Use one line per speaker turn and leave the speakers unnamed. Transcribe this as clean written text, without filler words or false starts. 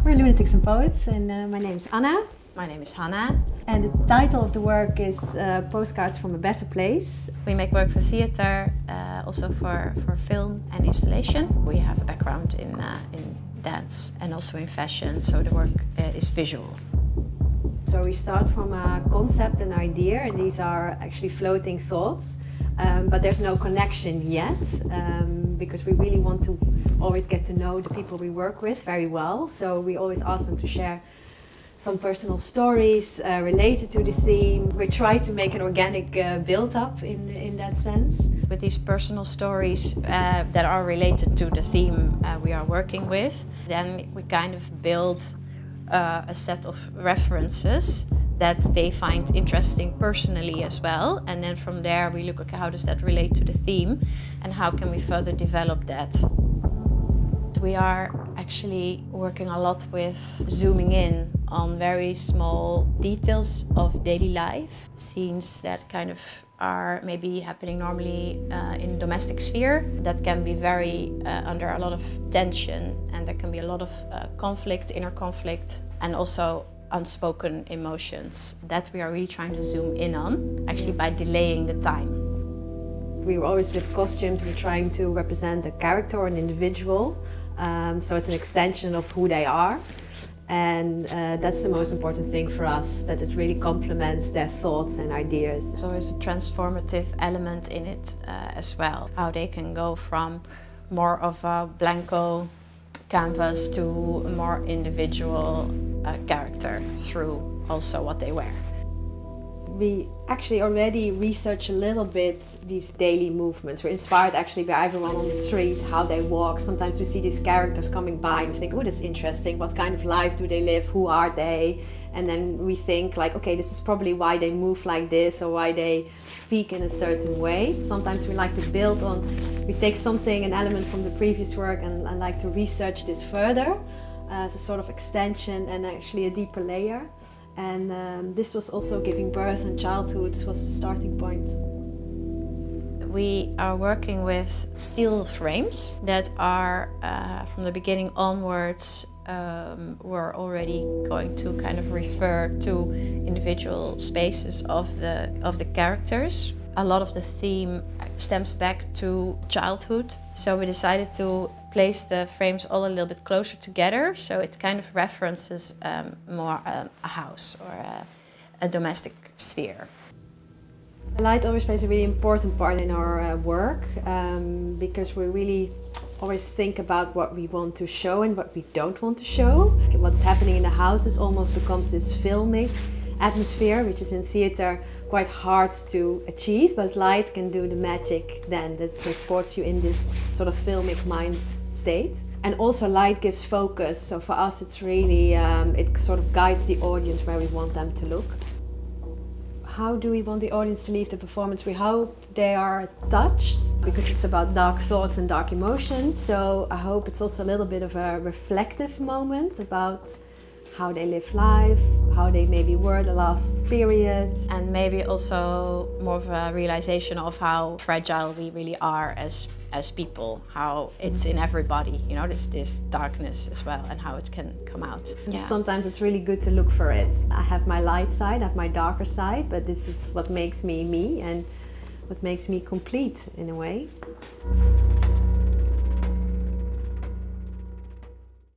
We're Lunatics and Poets, and my name is Anna.
My name is Hannah.
And the title of the work is Postcards from a Better Place.
We make work for theatre, also for film and installation. We have a background in dance and also in fashion, so the work is visual.
So we start from a concept and idea, and these are actually floating thoughts. But there's no connection yet, because we really want to always get to know the people we work with very well. So we always ask them to share some personal stories related to the theme. We try to make an organic build-up in that sense.
With these personal stories that are related to the theme we are working with, then we kind of build a set of references that they find interesting personally as well, and then from there we look, okay, how does that relate to the theme and how can we further develop that. We are actually working a lot with zooming in on very small details of daily life, scenes that kind of are maybe happening normally in domestic sphere that can be very under a lot of tension, and there can be a lot of conflict, inner conflict, and also unspoken emotions that we are really trying to zoom in on, actually by delaying the time.
We were always with costumes, we're trying to represent a character or an individual, so it's an extension of who they are, and that's the most important thing for us, that it really complements their thoughts and ideas.
So there's a transformative element in it as well, how they can go from more of a blanco canvas to a more individual character through also what they wear.
We actually already research a little bit these daily movements. We're inspired actually by everyone on the street, how they walk. Sometimes we see these characters coming by and we think, oh, that's interesting. What kind of life do they live? Who are they? And then we think like, okay, this is probably why they move like this or why they speak in a certain way. Sometimes we like to build on, we take something, an element from the previous work and like to research this further as a sort of extension and actually a deeper layer. And this was also giving birth, and childhood was the starting point.
We are working with steel frames that are, from the beginning onwards, we're already going to kind of refer to individual spaces of the characters. A lot of the theme stems back to childhood, so we decided to place the frames all a little bit closer together, so it kind of references more a house or a domestic sphere.
Light always plays a really important part in our work, because we really always think about what we want to show and what we don't want to show. What's happening in the houses almost becomes this filmic atmosphere, which is in theatre quite hard to achieve, but light can do the magic then, that transports you in this sort of filmic mind state. And also light gives focus, so for us it's really, it sort of guides the audience where we want them to look. How do we want the audience to leave the performance? We hope they are touched, because it's about dark thoughts and dark emotions, so I hope it's also a little bit of a reflective moment about how they live life, how they maybe were the last periods.
And maybe also more of a realization of how fragile we really are as people, how it's in everybody, you know, this darkness as well, and how it can come out.
Yeah. Sometimes it's really good to look for it. I have my light side, I have my darker side, but this is what makes me me and what makes me complete in a way.